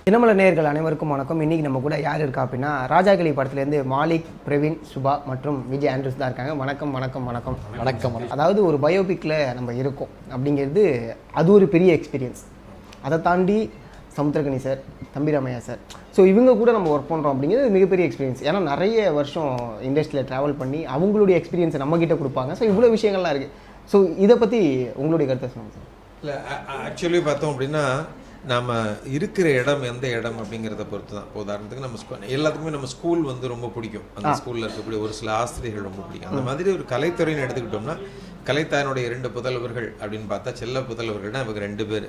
தினமலர் நேயர்கள் அனைவருக்கும் வணக்கம். இன்றைக்கி நம்ம கூட யார் இருக்கா அப்படின்னா ராஜாகிளி படத்துலேருந்து மாலிக், பிரவீன், சுபா மற்றும் விஜய் ஆண்ட்ரூஸ் தான் இருக்காங்க. வணக்கம் வணக்கம் வணக்கம் வணக்கம். அதாவது ஒரு பயோபிக்கில் நம்ம இருக்கோம் அப்படிங்கிறது அது ஒரு பெரிய எக்ஸ்பீரியன்ஸ். அதை தாண்டி Samuthirakani sir, Thambi Ramaiah sir, so இவங்க கூட நம்ம ஒர்க் பண்ணுறோம் அப்படிங்கிறது மிகப்பெரிய எக்ஸ்பீரியன்ஸ். ஏன்னா நிறைய வருஷம் இண்டஸ்ட்ரியில் ட்ராவல் பண்ணி அவங்களுடைய எக்ஸ்பீரியன்ஸை நம்மக்கிட்ட கொடுப்பாங்க. ஸோ இவ்வளோ விஷயங்கள்லாம் இருக்குது. ஸோ இதை பற்றி உங்களுடைய கருத்தை சொல்லுங்கள் சார். இல்லை, ஆக்சுவலி பார்த்தோம் அப்படின்னா நம்ம இருக்கிற இடம் எந்த இடம் அப்படிங்கிறத பொறுத்து தான். உதாரணத்துக்கு நம்ம எல்லாத்துக்குமே நம்ம ஸ்கூல் வந்து ரொம்ப பிடிக்கும். அந்த ஸ்கூலில் இருக்கக்கூடிய ஒரு சில ஆசிரியர்கள் ரொம்ப பிடிக்கும். அந்த மாதிரி ஒரு கலைத்துறைன்னு எடுத்துக்கிட்டோம்னா கலைத்தாயனுடைய 2 புதல்வர்கள் அப்படின்னு பார்த்தா செல்ல புதல்வர்கள்னா இவங்க 2 பேர்.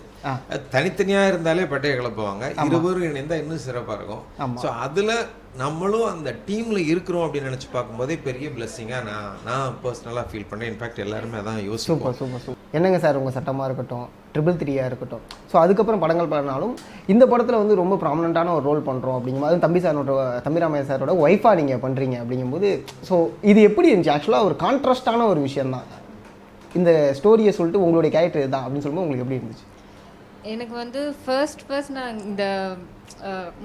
தனித்தனியாக இருந்தாலே பட்டையை கிளப்புவாங்க, இருவரும் இணைந்தால் இன்னும் சிறப்பாக இருக்கும். ஸோ அதில் நம்மளும் அந்த டீமில் இருக்கிறோம் அப்படின்னு நினச்சி பார்க்கும்போதே பெரிய பிளெஸ்ஸிங்காக நான் பர்சனலாக ஃபீல் பண்ணேன். இன்ஃபேக்ட் எல்லாருமே அதான் யோசிப்போம். சூப்பர். என்னங்க சார் உங்கள் சட்டமாக இருக்கட்டும், 333 இருக்கட்டும், ஸோ அதுக்கப்புறம் படங்கள் பண்ணாலும் இந்த படத்தில் வந்து ரொம்ப ப்ராமினெண்ட்டான ஒரு ரோல் பண்ணுறோம் அப்படிங்கும்போது தம்பிராமையா சாரோட ஒய்ஃபாக நீங்கள் பண்ணுறீங்க அப்படிங்கும்போது ஸோ இது எப்படி இருந்துச்சு? ஆக்சுவலாக ஒரு கான்ட்ராஸ்டான ஒரு விஷயம் தான். இந்த ஸ்டோரியை சொல்லிட்டு உங்களுடைய கேரக்டர் இதுதான் அப்படின்னு சொல்லும்போது உங்களுக்கு எப்படி இருந்துச்சு? எனக்கு வந்து ஃபர்ஸ்ட் நான் இந்த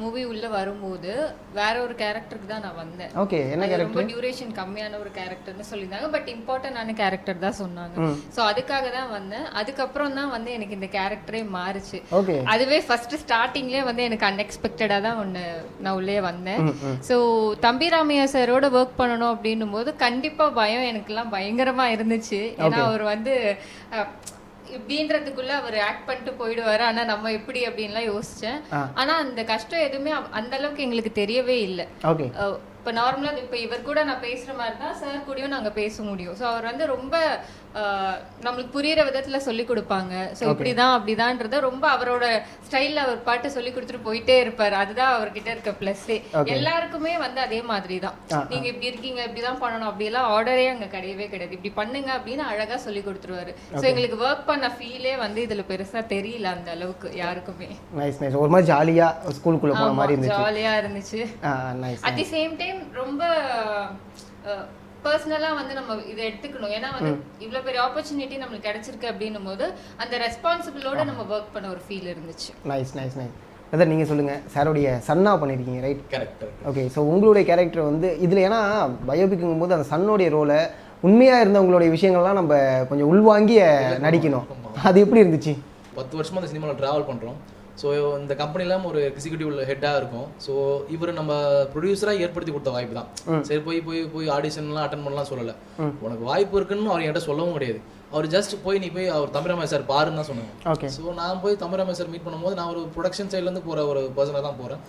மூவி உள்ளே வரும்போது வேற ஒரு கேரக்டருக்கு தான் நான் வந்தேன். ஓகே, என்ன கேரக்டர்? ரொம்ப டியூரேஷன் கம்மியான ஒரு கேரக்டர்னு சொல்லியிருந்தாங்க, பட் இம்பார்ட்டன்டான கேரக்டர் தான் சொன்னாங்க. ஸோ அதுக்காக தான் வந்தேன். அதுக்கப்புறம் தான் வந்து எனக்கு இந்த கேரக்டரே மாறுச்சு. ஓகே, அதுவே ஃபர்ஸ்ட் ஸ்டார்டிங்லேயே வந்து எனக்கு அன்எக்ஸ்பெக்டடாக தான் ஒன்று நான் உள்ளே வந்தேன். ஸோ தம்பிராமையா சாரோட ஒர்க் பண்ணணும் அப்படின்னும் போது கண்டிப்பாக பயம் எனக்குலாம் பயங்கரமாக இருந்துச்சு. ஏன்னா அவர் வந்து இப்படின்றதுக்குள்ள அவர் ஆக்ட் பண்ணிட்டு போயிடுவாரு, ஆனா நம்ம எப்படி அப்படின்லாம் யோசிச்சேன். ஆனா அந்த கஷ்டம் எதுவுமே அந்த அளவுக்கு எங்களுக்கு தெரியவே இல்லை. இப்போ நார்மலாக இப்போ இவர் கூட நான் பேசுகிற மாதிரி தான் சார் கூடயும் நாங்கள் பேச முடியும். ஸோ அவர் வந்து ரொம்ப நம்மளுக்கு புரியிற விதத்தில் சொல்லி கொடுப்பாங்க. ஸோ இப்படிதான் அப்படிதான்றத ரொம்ப அவரோட ஸ்டைலில் அவர் பாட்டு சொல்லி கொடுத்துட்டு போயிட்டே இருப்பார். அதுதான் அவர்கிட்ட இருக்க ப்ளஸ்ஸே. எல்லாருக்குமே வந்து அதே மாதிரி தான். நீங்கள் இப்படி இருக்கீங்க, இப்படிதான் பண்ணணும், அப்படியெல்லாம் ஆர்டரே அங்கே கிடையவே கிடையாது. இப்படி பண்ணுங்க அப்படின்னு அழகாக சொல்லி கொடுத்துருவாரு. ஸோ எங்களுக்கு ஒர்க் பண்ண ஃபீலே வந்து இதில் பெருசாக தெரியல அந்த அளவுக்கு யாருக்குமே. ஒரு மாதிரி ஜாலியாக ஸ்கூலுக்குள்ளே போன மாதிரி இருந்துச்சு. ஜாலியாக இருந்துச்சு. அட் தி சேம் டைம் ரொம்ப பர்சனலா வந்து நம்ம இதை எடுத்துக்கணும். ஏன்னா வந்து இவ்வளவு பெரிய ஆப்பர்ச்சுனிட்டி நம்மளுக்கு கிடைச்சிருக்கு அப்படின்னும் போது அந்த ரெஸ்பான்சிபிளோட நம்ம ஒர்க் பண்ண ஒரு ஃபீல் இருந்துச்சு. நைஸ். அதான் நீங்கள் சொல்லுங்கள். சாரோடைய சன்னா பண்ணியிருக்கீங்க, ரைட்? கரெக்ட். ஓகே, ஸோ உங்களுடைய கேரக்டர் வந்து இதில் ஏன்னா பயோபிக்குங்கும் போது அந்த சன்னோடைய ரோலை உண்மையாக இருந்த உங்களுடைய விஷயங்கள்லாம் நம்ம கொஞ்சம் உள்வாங்கி நடிக்கணும். அது எப்படி இருந்துச்சு? 10 வருஷமாக அந்த சினிமாவில் ட்ராவல் பண்ணுறோம். ஸோ இந்த கம்பெனிலாம் ஒரு எக்ஸிக்யூட்டிவ் ஹெட்டாக இருக்கும். ஸோ இவர் நம்ம ப்ரொடியூசராக ஏற்படுத்தி கொடுத்த வாய்ப்பு தான். சரி போய் ஆடிஷன்லாம் அட்டன் பண்ணலாம் சொல்லலை. உனக்கு வாய்ப்பு இருக்குன்னு அவர் என்கிட்ட சொல்லவும் கிடையாது. அவர் ஜஸ்ட் நீ போய் அவர் தம்பிராமையா சார் பாருன்னு தான் சொன்னாங்க. ஸோ நான் போய் தம்பிராமையா சார் மீட் பண்ணும்போது நான் ஒரு ப்ரொடக்ஷன் சைட்லேருந்து போகிற ஒரு பர்சனாக தான் போகிறேன்.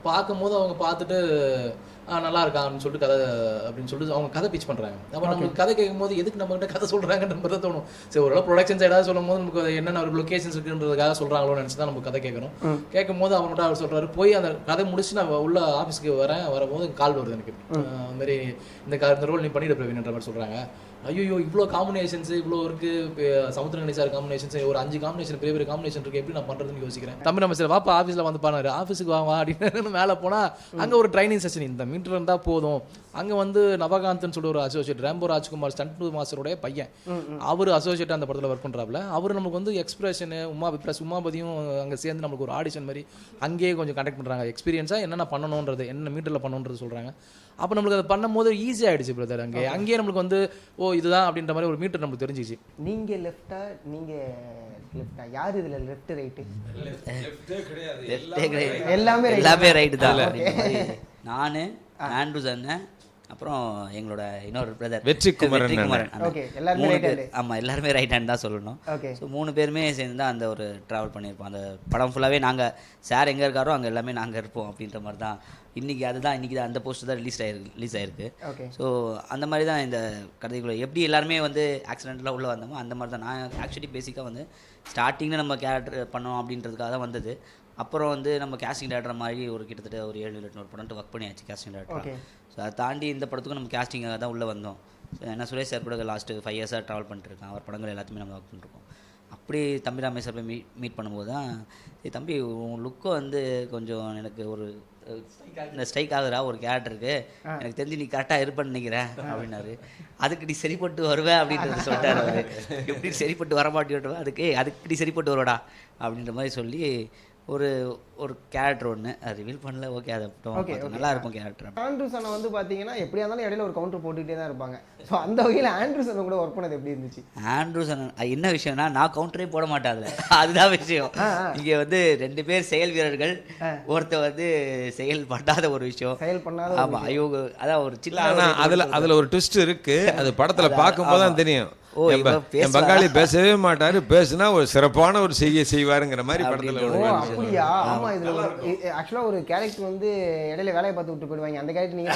பார்க்கும்போது அவங்க பார்த்துட்டு நல்லா இருக்கா அப்படின்னு சொல்லிட்டு கதை அப்படின்னு சொல்லிட்டு அவங்க கதை பிச் பண்ணுறாங்க. அப்போ நமக்கு கதை கேட்கும் போது எதுக்கு நம்மகிட்ட கதை சொல்கிறாங்கன்ற மாதிரி தான் தோணும். சரி, ஓரளவு ப்ரொடக்ஷன் சைடாக சொல்லும் போது நமக்கு என்னென்ன ஒரு லொக்கேஷன்ஸ் இருக்குன்றதுக்காக சொல்கிறாங்களோன்னு நினச்சி தான் நம்ம கதை கேட்கும் போது அவங்கள்ட்ட அவர் சொல்கிறாரு, போய் அந்த கதை முடிச்சு நான் உள்ள ஆஃபீஸ்க்கு வரும்போது கால் வருது எனக்கு. அதுமாரி இந்த ரோல் நீ பண்ணிட்டு பிரவீன்ற மாதிரி சொல்கிறாங்க. ஐயோ, இவ்வளோ காம்பினேஷன்ஸ் இவ்வளோ இருக்குது. சமுத்திரகனி சார் காம்பினேஷன்ஸ் ஒரு 5 காம்பினேஷன் பெரிய காம்பினேஷன் இருக்குது. எப்படி நான் பண்ணுறதுன்னு யோசிக்கிறேன். தம்பிராமையா சார் வாப்பா ஆஃபீஸில் வந்து பாருங்க, ஆஃபீஸுக்கு வா அப்படின்னு மேலே போனால் அங்கே ஒரு ட்ரைனிங் செஷன் இந்த மீட்டர் இருந்தால் போதும். அங்கே வந்து நவகாந்தன் சொல்லிட்டு ஒரு அசோசியேட், ரேம்போ ராஜ்குமார் ஸ்டண்ட் மாஸ்டருடைய பையன், அவர் அசோசியேட் அந்த படத்தில் ஒர்க் பண்ணுறாப்புல. அவர் நமக்கு வந்து எக்ஸ்பிரஷனு உமாபதியும் அங்கே சேர்ந்து நமக்கு ஒரு ஆடிஷன் மாதிரி அங்கேயே கொஞ்சம் கண்டக்ட் பண்ணுறாங்க. எக்ஸ்பீரியன்ஸாக என்னென்ன பண்ணணுன்றது, என்ன மீட்டரில் பண்ணணுன்றது சொல்கிறாங்க. அப்போ நம்மளுக்கு அதை பண்ணும்போது ஈஸியாக ஆகிடுச்சு பிரதர். அங்கேயே நம்மளுக்கு வந்து இதுதான் அப்படின்ற மாதிரி ஒரு மீட்டர் நம்மளுக்கு தெரிஞ்சிச்சு. நீங்கள் லெஃப்டா யார் இதில் லெஃப்ட் ரைட்டு? எல்லாமே ரைட்டு தான். நான் ஆண்ட்ரூஸ் அண்ணன், அப்புறம் எங்களோட இன்னொரு பிரதர் வெற்றிக்குமரன். ஆமாம், எல்லாருமே ரைட் ஹேண்ட் தான் சொல்லணும். ஸோ 3 பேருமே சேர்ந்து தான் அந்த ஒரு ட்ராவல் பண்ணியிருப்போம். அந்த படம் ஃபுல்லாகவே நாங்கள் சார் எங்கே இருக்காரோ அங்கே எல்லாமே நாங்கள் இருப்போம் அப்படின்ற மாதிரி தான். இன்றைக்கி தான் அந்த போஸ்ட் தான் ரிலீஸ் ஆகிருக்கு. ஸோ அந்த மாதிரி தான் இந்த கதைக்குள்ளே எப்படி எல்லாருமே வந்து ஆக்சிடென்ட்லாம் உள்ளே வந்தோமோ அந்த மாதிரி தான். நான் ஆக்சுவலி பேசிக்காக வந்து ஸ்டார்டிங்கில் நம்ம கேரக்டர் பண்ணோம் அப்படின்றதுக்காக தான் வந்தது. அப்புறம் வந்து நம்ம கேஸ்டிங் டேரக்டர் மாதிரி ஒரு கிட்டத்தட்ட ஒரு 7-8 படம் ஒர்க் பண்ணியாச்சு கேஸ்டிங் டேரக்டர். ஸோ அதை தாண்டி இந்த படத்துக்கும் நம்ம கேஸ்டிங்காக தான் உள்ளே வந்தோம். ஸோ ஏன்னா சுரேஷ் சார் கூட லாஸ்ட்டு 5 இயர்ஸாக ட்ராவல் பண்ணிட்டுருக்கேன். அவர் படங்கள் எல்லாத்தையுமே நம்ம ஒர்க் பண்ணிருக்கோம். அப்படி தம்பிராமையா சார் போய் மீட் பண்ணும்போது தான், சரி தம்பி உன் லுக்கை வந்து கொஞ்சம் எனக்கு ஒரு இந்த ஸ்ட்ரைக் ஆகுறா ஒரு கேரக்டருக்கு, எனக்கு தெரிஞ்சு நீ கரெக்டாக இருப்பேன்னு நினைக்கிறேன் அப்படின்னாரு. அதுக்கு நீ சரிப்பட்டு வருவேன் அப்படின்றது சொல்லிட்டார் அவர். எப்படி சரிப்பட்டு வரமாட்டேன், அதுக்கு நீ சரிப்பட்டு வருவடா அப்படின்ற மாதிரி சொல்லி ஒரு ஒரு கேரக்டர் ஒன்று அது ரிவீல் பண்ணல. ஓகே, அது நல்லா இருக்கும் கேரக்டர். ஆண்ட்ரூஸ் அண்ணா வந்து பார்த்தீங்கன்னா எப்படியா இருந்தாலும் இடையில ஒரு கவுண்டர் போட்டுக்கிட்டே தான் இருப்பாங்க. ஸோ அந்த வகையில் ஆண்ட்ரூஸ் அண்ணா கூட ஒர்க் பண்ணது எப்படி இருந்துச்சு? ஆண்ட்ரூஸ் அண்ணா என்ன விஷயம்னா, நான் கவுண்டரே போட மாட்டாங்க, அதுதான் விஷயம். இங்கே வந்து 2 பேர் செயல் வீரர்கள், ஒருத்தர் வந்து செயல் பண்ணாத ஒரு விஷயம். செயல் பண்ணாத. ஆமாம், ஐயோ அதான் ஒரு சின்ன அதில் ஒரு ட்விஸ்ட் இருக்கு. அது படத்தில் பார்க்கும்போது தான் தெரியும். என் பங்காளி பேசவே மாட்டாரு, பேசுனா ஒரு சிறப்பான ஒரு செய்வாருங்கிற மாதிரி படத்துல. அப்படியா? ஆமா, இதுல ஆக்சுவலா ஒரு கேரக்டர் வந்து இடையில வேலையை பார்த்து விட்டு போயிடுவாங்க. அந்த கேரக்டர் நீங்க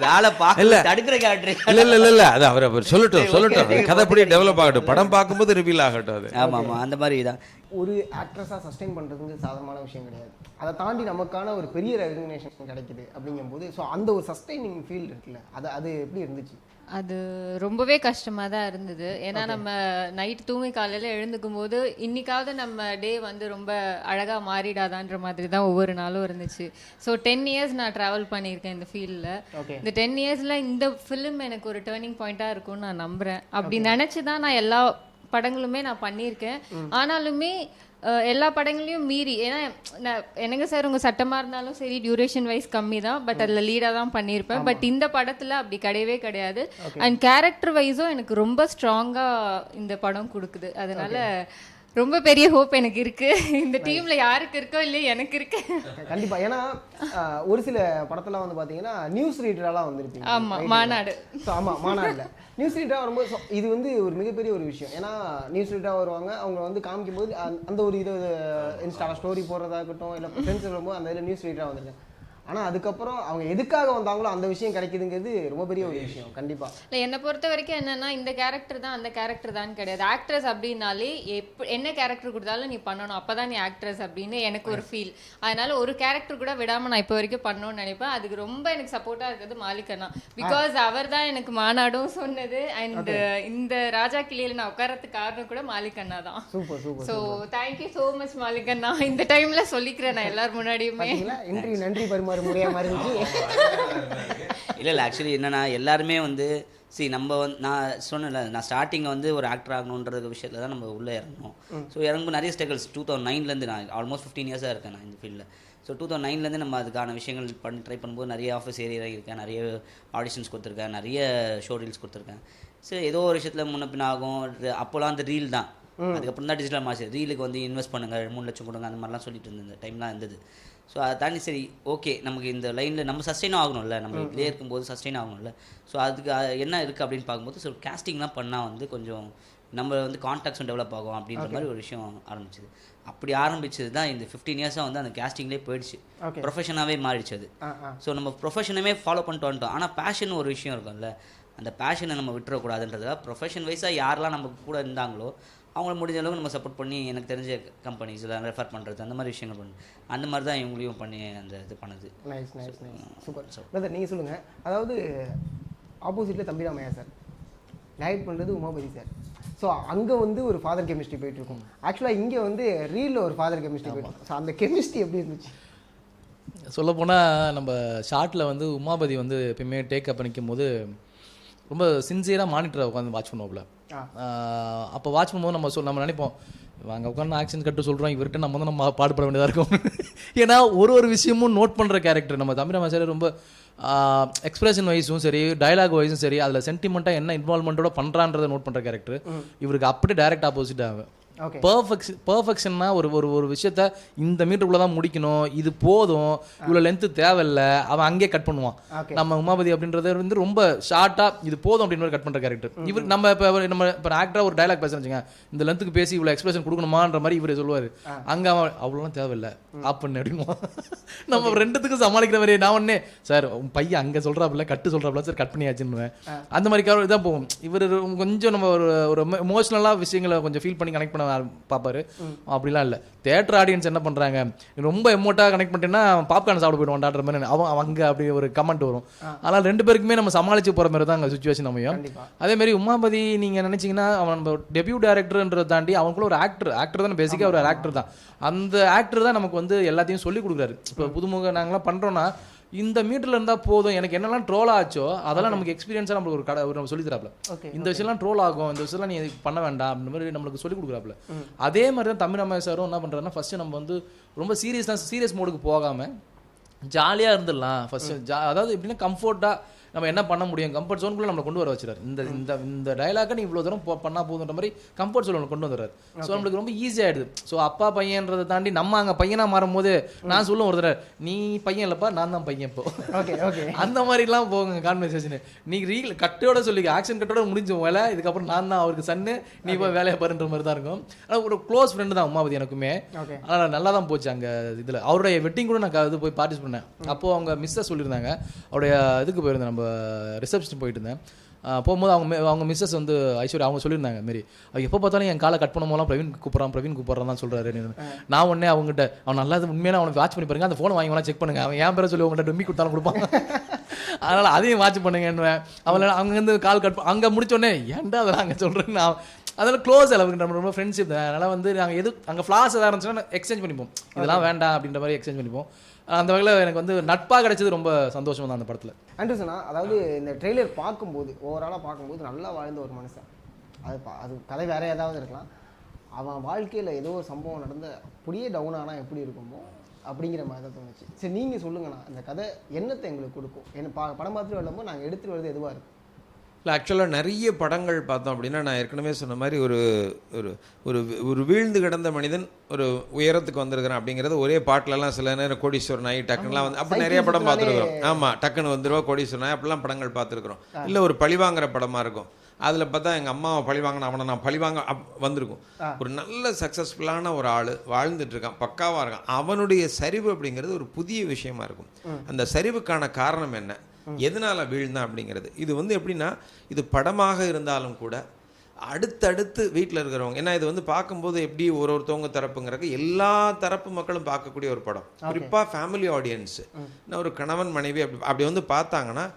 வேலை பார்க்கல தடுக்கிற கேரக்டர். இல்ல அது அவர் சொல்லட்டும் கதைப்படி டெவலப் ஆகட்டும், படம் பார்க்கும்போது ரிவீல் ஆகட்டும். அது ஆமா அந்த மாதிரி தான். ஒரு ஆக்ட்ரஸாக சஸ்டெயின் பண்ணுறது சாதாரணமான விஷயம் கிடையாது. அதை தாண்டி நமக்கான ஒரு பெரிய ரெகக்னேஷன் கிடைக்குது அப்படிங்கும்போது, ஸோ அந்த ஒரு சஸ்டெய்னிங் ஃபீல்டு இருக்குல்ல, அது எப்படி இருந்துச்சு? அது ரொம்பவே கஷ்டமாக தான் இருந்தது. ஏன்னா நம்ம நைட்டு தூங்கி காலையில் எழுந்துக்கும் போது இன்னைக்காவது நம்ம டே வந்து ரொம்ப அழகாக மாறிடாதான்ற மாதிரி தான் ஒவ்வொரு நாளும் இருந்துச்சு. ஸோ 10 இயர்ஸ் நான் ட்ராவல் பண்ணியிருக்கேன் இந்த ஃபீல்டில். இந்த 10 இயர்ஸில் இந்த ஃபிலிம் எனக்கு ஒரு டேர்னிங் பாயிண்ட்டாக இருக்கும்னு நான் நம்புகிறேன். அப்படி நினச்சி தான் நான் எல்லா படங்களுமே நான் பண்ணியிருக்கேன். ஆனாலுமே எல்லா படங்களையும் மீறி, ஏன்னா என்னங்க சார் உங்கள் சட்டமாக இருந்தாலும் சரி டியூரேஷன் வைஸ் கம்மி தான், பட் அதில் லீடாக தான் பண்ணியிருப்பேன். பட் இந்த படத்தில் அப்படி கிடையவே கிடையாது. அண்ட் கேரக்டர் வைஸும் எனக்கு ரொம்ப ஸ்ட்ராங்காக இந்த படம் கொடுக்குது. அதனால ரொம்ப பெரிய ஹோப் எனக்கு இருக்கு. இந்த டீம்ல யாருக்கு இருக்கோ இல்லையோ எனக்கு இருக்கு கண்டிப்பா. ஏன்னா ஒரு சில படத்துல வந்து பாத்தீங்கன்னா நியூஸ் ரீடரெல்லாம் வந்திருப்பீங்க. ஆமா, மாநாடு. ஆமா, மாநாடுல நியூஸ் ரீடராக வரும்போது இது வந்து ஒரு மிகப்பெரிய ஒரு விஷயம். ஏன்னா நியூஸ் ரீடராக வருவாங்க, அவங்க வந்து காமிக்கும் போது அந்த ஒரு இது இன்ஸ்டாவில் ஸ்டோரி போடுறதா இருக்கட்டும், இல்லை ஃப்ரெண்ட்ஸ் வரும்போது அந்த இதில் நியூஸ் ரீடராக வந்திருக்கேன். ஆனால் அதுக்கப்புறம் அவங்க எதுக்காக வந்தாங்களோ அந்த விஷயம் கிடைக்குதுங்கிறது ரொம்ப பெரிய ஒரு விஷயம். கண்டிப்பாக இல்லை, என்னை பொறுத்த வரைக்கும் என்னன்னா, இந்த கேரக்டர் தான் அந்த கேரக்டர் தான் கிடையாது. ஆக்ட்ரஸ் அப்படின்னாலே என்ன கேரக்டர் கொடுத்தாலும் நீ பண்ணணும், அப்போ தான் நீ ஆக்ட்ரஸ் அப்படின்னு எனக்கு ஒரு ஃபீல். அதனால ஒரு கேரக்டர் கூட விடாமல் நான் இப்போ வரைக்கும் பண்ணணும்னு நினைப்பேன். அதுக்கு ரொம்ப எனக்கு சப்போர்ட்டாக இருக்கிறது மாலிக் அண்ணா. பிகாஸ் அவர் தான் எனக்கு மாநாடும் சொன்னது. அண்ட் இந்த ராஜா கிளியில் நான் உட்காரத்துக்கு காரணம் கூட மாலிக் அண்ணா தான். Super super. So thank you so much Malik அண்ணா. இந்த டைமில் சொல்லிக்கிறேன் நான் எல்லாரும் முன்னாடியுமே. நன்றி பரிமாறு முறையாக மாதிரி இல்லை ஆக்சுவலி என்னன்னா, எல்லாருமே வந்து நம்ம வந்து நான் சொன்னேன்ல, நான் ஸ்டார்டிங்கில் வந்து ஒரு ஆக்டர் ஆகணுன்ற விஷயத்தில் தான் நம்ம உள்ளே இறங்கணும். ஸோ இறங்கும் நிறைய ஸ்ட்ரகிள்ஸ் 2009 நான் ஆல்மோஸ்ட் 15 இயர்ஸாக இருக்கேன் நான் இந்த ஃபீல்டில். ஸோ 2009 நம்ம அதுக்கான விஷயங்கள் ட்ரை பண்ணும்போது நிறைய ஆஃபீஸ் ஏரியா இருக்கேன், நிறைய ஆடிஷன்ஸ் கொடுத்துருக்கேன், நிறைய ஷோ ரீல்ஸ் கொடுத்துருக்கேன். சரி, ஏதோ ஒரு விஷயத்தில் முன்ன பின் ஆகும். அப்போலாம் அந்த ரீல் தான், அதுக்கப்புறம் தான் டிஜிட்டல் மார்ச். ரீலுக்கு வந்து இன்வெஸ்ட் பண்ணுங்கள், 3 லட்சம் கொடுங்க, அந்த மாதிரிலாம் சொல்லிட்டு இருந்த டைம்லாம் இருந்தது. ஸோ அதை தாண்டி சரி ஓகே, நமக்கு இந்த லைனில் நம்ம சஸ்டெயின் ஆகணும்ல, நம்ம இதுலேயே இருக்கும்போது சஸ்டெயின் ஆகணும்ல. ஸோ அதுக்கு என்ன இருக்குது அப்படின்னு பார்க்கும்போது, ஸோ கேஸ்டிங்லாம் பண்ணால் வந்து கொஞ்சம் நம்ம வந்து கான்டாக்ட்ஸும் டெவலப் ஆகும் அப்படின்ற மாதிரி ஒரு விஷயம் ஆரம்பிச்சிது. அப்படி ஆரம்பிச்சது தான் இந்த 15 இயர்ஸாக வந்து அந்த கேஸ்டிங்லேயே போயிடுச்சு, ப்ரொஃபஷனாகவே மாறிடுச்சு அது. ஸோ நம்ம ப்ரொஃபஷனவே ஃபாலோ பண்ணிட்டு வந்துட்டோம். ஆனால் பேஷன் ஒரு விஷயம் இருக்கும்ல, அந்த பேஷனை நம்ம விட்டுறக்கூடாதுன்றதுக்காக ப்ரொஃபஷன் வைஸாக யாரெல்லாம் நம்ம கூட இருந்தாங்களோ அவங்கள முடிஞ்ச அளவுக்கு நம்ம சப்போர்ட் பண்ணி, எனக்கு தெரிஞ்ச கம்பெனிஸில் ரெஃபர் பண்ணுறது, அந்த மாதிரி விஷயங்கள் பண்ணு. அந்த மாதிரி தான் இவங்களையும் பண்ணி அந்த இது பண்ணுது. Nice nice nice, super. Brother நீங்கள் சொல்லுங்கள். அதாவது ஆப்போசிட்டில் தம்பிராமையா சார், டைரக்ட் பண்ணுறது உமாபதி சார். ஸோ அங்கே வந்து ஒரு ஃபாதர் கெமிஸ்ட்ரி போயிட்டுருக்கும். ஆக்சுவலாக இங்கே வந்து ரீலில் ஒரு ஃபாதர் கெமிஸ்ட்ரி போயிட்டு. ஸோ அந்த கெமிஸ்ட்ரி எப்படி இருந்துச்சு? சொல்லப்போனால் நம்ம ஷார்ட்டில் வந்து உமாபதி வந்து எப்பயுமே டேக்கப் பண்ணிக்கும் போது ரொம்ப சின்சியராக மானிட்டரை உட்காந்து வாட்ச் பண்ணுவோம்ல. அப்போ வாட்ச் பண்ணும்போது நம்ம நினைப்போம், அங்கே உட்காந்து ஆக்ஷன் கட்டு சொல்கிறோம், இவர்கிட்ட நம்ம வந்து நம்ம பாடுபட வேண்டியதாக இருக்கும். ஏன்னா ஒரு விஷயமும் நோட் பண்ணுற கேரக்டர் நம்ம தம்பிராமையா சார். ரொம்ப எக்ஸ்பிரஷன் வைஸும் சரி, டயலாக் வைஸும் சரி, அதில் சென்டிமெண்ட்டாக என்ன இன்வால்மெண்ட்டோட பண்ணுறான்றதை நோட் பண்ணுற கேரக்டர். இவருக்கு அப்படியே டைரக்ட் ஆப்போசிட் ஆகும். பர்ஃபெக்ஷன்னா ஒரு விஷயத்த இந்த மீட்டருக்குள்ள தான் முடிக்கணும், இது போதும், இவ்வளோ லென்த்து தேவையில்லை, அவன் அங்கேயே கட் பண்ணுவான். நம்ம உமாபதி அப்படின்றது வந்து ரொம்ப ஷார்ட்டாக இது போதும் அப்படின்னு கட் பண்ணுற கேரக்டர். இவர் நம்ம இப்போ ஆக்டராக ஒரு டைலாக் பேச வச்சுங்க, இந்த லென்த்துக்கு பேசி இவ்வளோ எக்ஸ்பிரஷன் கொடுக்கணுமான்ற மாதிரி இவர் சொல்லுவார். அங்கே அவன் அவ்வளோலாம் தேவையில்லை அப்படின்னு அப்படின்னுவான். நம்ம ரெண்டுத்துக்கும் சமாளிக்கிற மாதிரி நான் ஒன்னே சார் பையன் அங்கே சொல்கிறாப்புல கட்டு சொல்கிறாப்புல சார் கட் பண்ணியாச்சுன்னுவேன். அந்த மாதிரி இதான் போகும். இவர் கொஞ்சம் நம்ம ஒரு எமோஷ்னலாக விஷயங்களை கொஞ்சம் ஃபீல் பண்ணி கனெக்ட் பண்ண பார்ப்பாரு. அப்படிலாம் இல்லை, தியேட்டர் ஆடியன்ஸ் என்ன பண்றாங்க, ரொம்ப எமோட்டாக கனெக்ட் பண்ணிட்டேன்னா பாப்கார்ன் சாப்பிட போயிடுவான்டான்ற மாதிரி அவங்க அப்படி ஒரு கமெண்ட் வரும். ஆனால் 2 பேருக்குமே நம்ம சமாளிச்சு போகிற மாதிரி தான் அங்கே சுச்சுவேஷன் அமையும். அதேமாதிரி உமாபதி நீங்கள் நினச்சிங்கன்னா, அவன் டெபியூ டேரக்டர்ன்றதை தாண்டி அவனுக்குள்ள ஒரு ஆக்டர் தான், பேசிக்காக ஒரு ஆக்டர் தான். அந்த ஆக்டர் தான் நமக்கு வந்து எல்லாத்தையும் சொல்லி கொடுக்குறாரு. இப்போ புதுமுக நாங்களாம் பண்ணுறோன்னா இந்த மீட்டர்ல இருந்தா போதும், எனக்கு என்னெல்லாம் ட்ரோல் ஆச்சோ அதெல்லாம் நமக்கு எக்ஸ்பீரியன்ஸா நம்மளுக்கு ஒரு கடை நம்ம சொல்லி தராப்ல. இந்த விஷயம்லாம் ட்ரோல் ஆகும், இந்த விஷயம்லாம் நீ பண்ண வேண்டாம் அப்படின்ற மாதிரி நம்மளுக்கு சொல்லி கொடுக்குறாப்ல. அதே மாதிரி தான் தமிழ் அம்மா சாரும் என்ன பண்றாருன்னா, ஃபர்ஸ்ட் நம்ம வந்து ரொம்ப சீரியஸ் மோடுக்கு போகாம ஜாலியாக இருந்துடலாம் ஃபர்ஸ்ட். அதாவது எப்படின்னா கம்ஃபர்ட்டாக நம்ம என்ன பண்ண முடியும், கம்ஃபர்ட் ஜோனுக்குள்ளே நம்மளை கொண்டு வர வச்சுறாரு. இந்த டைலாக்கை நீ இவ்வளோ தூரம் பண்ணால் போதுன்ற மாதிரி கம்ஃபர்ட் ஜோன் கொண்டு வந்துடுறாரு. ஸோ நம்மளுக்கு ரொம்ப ஈஸியாகிடுது. ஸோ அப்பா பையன்றதை தாண்டி நம்ம அங்கே பையனாக மாறும்போது நான் சொல்லுவேன் ஒரு தடவை, நீ பையன் இல்லைப்பா நான் தான் பையன் இப்போ. ஓகே ஓகே அந்த மாதிரிலாம் போங்க கான்வர்சேஷனு. நீ கட்டோட சொல்லி ஆக்ஷன் கட்டோட முடிஞ்ச வேலை, இதுக்கப்புறம் நான் தான் அவருக்கு சன்னு, நீ போய் வேலையை பாருன்ற மாதிரி தான் இருக்கும். ஆனால் ஒரு க்ளோஸ் ஃப்ரெண்டு தான் உமாபதி எனக்குமே. ஆனால் நல்லா தான் போச்சு அங்கே இதில். அவருடைய வெட்டிங் கூட நான் இது போய் பார்ட்டிஸ் பண்ணேன். அப்போது அவங்க மிஸ்ஸை சொல்லியிருந்தாங்க, அவருடைய இதுக்கு போயிருந்தேன், நம்ம ரிசப்ஷன் போயிட்டு இருந்தேன். போகும்போது அவங்க மிஸ்ஸஸ் வந்து ஐஸ்வர்யா அவங்க சொல்லியிருந்தாங்க மாரி, அவன் எப்போ பார்த்தாலும் என் காலை கட் பண்ணும்போது பிரவீன் கூப்பிட்றான் தான் சொல்கிறாரு. நான் உடனே அவங்ககிட்ட, அவன் நல்லா உண்மையான அவனை வாட்ச் பண்ணி பாருங்க, அந்த ஃபோனை வாங்கி செக் பண்ணுங்க, அவன் என் பேரை சொல்லி அவங்கள்ட்ட டொம்மி கொடுத்தாலும் கொடுப்பான், அதனால் அதையும் வாட்ச் பண்ணுங்கன்னுவேன். அவங்கள அங்கேருந்து கால் கட் அங்கே முடிச்சோடனே ஏன்டா அதெல்லாம் அங்கே சொல்கிறேன்னு அதெல்லாம் க்ளோஸ் அளவுக்கு நம்ம ரொம்ப ஃப்ரெண்ட்ஷிப் தான். அதனால் வந்து நாங்கள் அங்கே ஃப்ளாஸ் எதாவது இருந்துச்சுன்னா எக்ஸ்சேஞ்ச் பண்ணிப்போம், இதெல்லாம் வேண்டாம் அப்படின்ற மாதிரி எக்ஸ்சேஞ்ச் பண்ணிப்போம். அந்த வகையில் எனக்கு வந்து நட்பாக கிடைச்சது ரொம்ப சந்தோஷம் தான் அந்த படத்தில். ஆண்டர்சனா, அதாவது இந்த ட்ரெய்லர் பார்க்கும்போது ஓவராலாக பார்க்கும்போது நல்லா வாழ்ந்த ஒரு மனுஷன், அது கதை வேற ஏதாவது இருக்கலாம், அவன் வாழ்க்கையில் ஏதோ ஒரு சம்பவம் நடந்து அப்படியே டவுன் ஆனால் எப்படி இருக்குமோ அப்படிங்கிற மாதிரி தான் தோணுச்சு. சரி நீங்கள் சொல்லுங்கண்ணா, இந்த கதை என்னத்தை எங்களுக்கு கொடுக்கும்? என்ன படம் பார்த்துட்டு வரும்போது நாங்கள் எடுத்துகிட்டு வருது எதுவாக இருக்கும்? இல்லை, ஆக்சுவலாக நிறைய படங்கள் பார்த்தோம் அப்படின்னா, நான் ஏற்கனவே சொன்ன மாதிரி ஒரு ஒரு ஒரு வீழ்ந்து கிடந்த மனிதன் ஒரு உயரத்துக்கு வந்திருக்கிறான் அப்படிங்கிறது ஒரே பாட்டிலலாம் சில நேரம் கோடீஸ்வரன் ஆகி டக்குலாம் வந்து அப்படி நிறைய படம் பார்த்துருக்குறோம். ஆமாம், டக்குன்னு வந்துருவா கோடீஸ்வரன் ஆகி அப்படிலாம் படங்கள் பார்த்துருக்குறோம். இல்லை ஒரு பழிவாங்கிற படமாக இருக்கும், அதில் பார்த்தா எங்கள் அம்மாவை பழிவாங்கின அவனை நான் பழிவாங்க வந்திருக்கும். ஒரு நல்ல சக்ஸஸ்ஃபுல்லான ஒரு ஆள் வாழ்ந்துட்டு இருக்கான், பக்காவாக இருக்கான், அவனுடைய சரிவு அப்படிங்கிறது ஒரு புதிய விஷயமா இருக்கும். அந்த சரிவுக்கான காரணம் என்ன, எதனால் வீழ்ந்தான் அப்படிங்கிறது. இது வந்து எப்படின்னா, இது படமாக இருந்தாலும் கூட அடுத்தடுத்து வீட்டில் இருக்கிறவங்க, ஏன்னா இது வந்து பார்க்கும்போது எப்படி ஒருத்தவங்க தரப்புங்கிறக்கு எல்லா தரப்பு மக்களும் பார்க்கக்கூடிய ஒரு படம், குறிப்பாக ஃபேமிலி ஆடியன்ஸு. ஒரு கணவன் மனைவி அப்படி வந்து பார்த்தாங்கன்னா,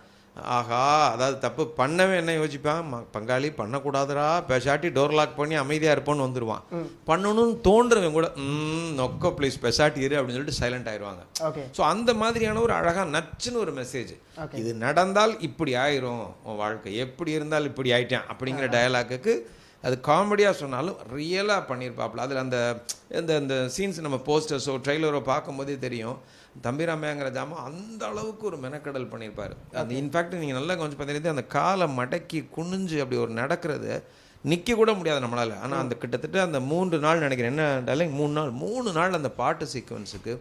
ஆஹா, அதாவது தப்பு பண்ணவே என்ன யோசிப்பான், பங்காளி பண்ணக்கூடாதுரா, பெசாட்டி டோர் லாக் பண்ணி அமைதியாக இருப்போன்னு வந்துடுவான். பண்ணணும்னு தோன்றவங்க கூட நொக்க ப்ளீஸ் பெசாட்டி இரு அப்படின்னு சொல்லிட்டு சைலண்ட் ஆயிடுவாங்க. ஸோ அந்த மாதிரியான ஒரு அழகாக நச்சுன்னு ஒரு மெசேஜ், இது நடந்தால் இப்படி ஆயிரும் உன் வாழ்க்கை, எப்படி இருந்தால் இப்படி ஆயிட்டான் அப்படிங்கிற டயலாக்குக்கு அது காமெடியாக சொன்னாலும் ரியலாக பண்ணியிருப்பாப்புல. அதில் அந்த இந்த சீன்ஸ் நம்ம போஸ்டர்ஸோ ட்ரெய்லரோ பார்க்கும்போதே தெரியும், தம்பிராமையாங்கிற ஜாமா அந்த அளவுக்கு ஒரு மெனக்கடல் பண்ணியிருப்பார். அது இன்ஃபேக்ட் நீங்கள் நல்லா கொஞ்சம் பார்த்தீங்கன்னா அந்த காலை மடக்கி குனிஞ்சு அப்படி ஒரு நடக்கிறது நிற்க கூட முடியாது நம்மளால். ஆனால் அந்த கிட்டத்தட்ட அந்த 3 நாள் நினைக்கிறேன், என்ன டைலாக் 3 நாள் அந்த பாட்டு சீக்வன்ஸுக்கு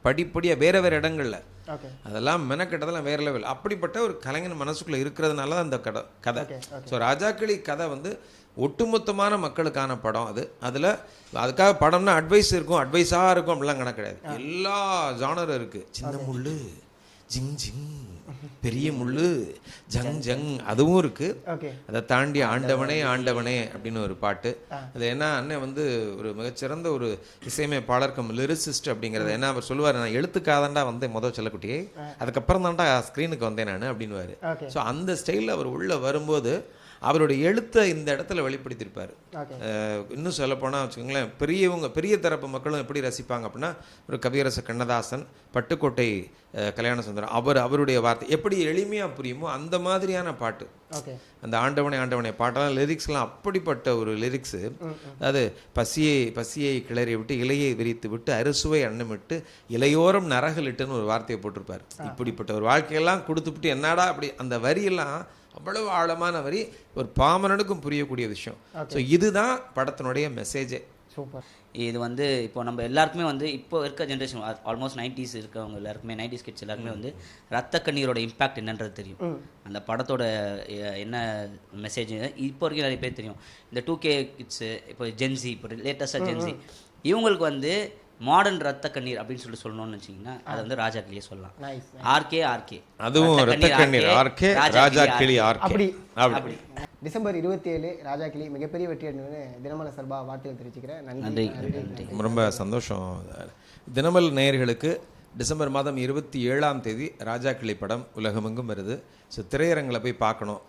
படிப்படியாக வேறு வேறு இடங்களில் அதெல்லாம் மெனக்கெட்டதெல்லாம் வேறு லெவல். அப்படிப்பட்ட ஒரு கலைஞன் மனசுக்குள்ளே இருக்கிறதுனால தான் அந்த கதை. ஸோ ராஜாக்களி கதை வந்து ஒட்டுமொத்தமான மக்களுக்கான படம். அதில் அதுக்காக படம்னா அட்வைஸ் இருக்கும், அட்வைஸாக இருக்கும் அப்படிலாம் கணக்கு கிடையாது. எல்லா ஜானரும் இருக்குது, சின்ன முள்ளு ஜிங் ஜிங், பெரிய முள்ளு ஜங் ஜங், அதுவும் இருக்குது. அதை தாண்டி ஆண்டவனே ஆண்டவனே அப்படின்னு ஒரு பாட்டு. அது என்ன, அண்ணன் வந்து ஒரு மிகச்சிறந்த ஒரு இசையமைப்பாளர் கம் லிரிசிஸ்ட் அப்படிங்கிறது. ஏன்னா அவர் சொல்லுவார், நான் எழுத்துக்காதாண்டா வந்தேன் முதல் செல்லக்குட்டியே, அதுக்கப்புறம் தான்டா ஸ்க்ரீனுக்கு வந்தேன் நான் அப்படின்னுவார். ஸோ அந்த ஸ்டைலில் அவர் உள்ளே வரும்போது அவருடைய எழுத்தை இந்த இடத்துல வெளிப்படுத்தியிருப்பார். இன்னும் சொல்லப்போனால் வச்சுக்கோங்களேன், பெரிய தரப்பு மக்களும் எப்படி ரசிப்பாங்க அப்படின்னா, ஒரு கவியரச கண்ணதாசன், பட்டுக்கோட்டை கல்யாண சுந்தரம், அவருடைய வார்த்தை எப்படி எளிமையாக புரியுமோ அந்த மாதிரியான பாட்டு. அந்த ஆண்டவனே ஆண்டவனே பாட்டெல்லாம் லிரிக்ஸ்லாம் அப்படிப்பட்ட ஒரு லிரிக்ஸு. அதாவது பசியை கிளறி விட்டு இலையை விரித்து விட்டு அறுசுவை அன்னமிட்டு இலையோரம் நரகலிட்டுன்னு ஒரு வார்த்தையை போட்டிருப்பார். இப்படிப்பட்ட ஒரு வாழ்க்கையெல்லாம் கொடுத்துவிட்டு என்னடா அப்படி அந்த வரியெல்லாம் அவ்வளவு ஆழமான வரி, ஒரு பாமரனுக்கும் புரியக்கூடிய விஷயம். ஸோ இதுதான் படத்தினுடைய மெசேஜே. சூப்பர். இது வந்து இப்போ நம்ம எல்லாருக்குமே வந்து இப்போ இருக்க ஜென்ரேஷன் ஆல்மோஸ்ட் 90s இருக்கவங்க எல்லாருக்குமே 90s கிட்ஸ் எல்லாருமே வந்து ரத்த கண்ணீரோட இம்பாக்ட் என்னன்றது தெரியும். அந்த படத்தோட என்ன மெசேஜ் இப்போ வரைக்கும் நிறைய பேர் தெரியும். இந்த 2K கிட்ஸு, இப்போ ஜென்சி, இப்போ லேட்டஸ்டாக ஜென்சி, இவங்களுக்கு வந்து மாடர்ன் ரத்த கண்ணீர் அப்படின்னு சொல்லணும்னு வச்சிங்கன்னா அது வந்து ராஜாக்கிளியே சொல்லலாம். ஆர்கே அதுவும் ரத்த கண்ணீர் ஆர்கே, ராஜாக்கிளி ஆர்கே. அப்படி டிசம்பர் 27 ராஜாக்கிளி மிகப்பெரிய வெற்றி அடைந்து தினமலர் சார்பாக வாழ்த்துக்கள் தெரிவிச்சுக்கிறேன். நன்றி. ரொம்ப சந்தோஷம். தினமல் நேயர்களுக்கு டிசம்பர் மாதம் 27ஆம் தேதி ராஜாக்கிளி படம் உலகமெங்கும் வருது. ஸோ திரையரங்கில் போய் பார்க்கணும்.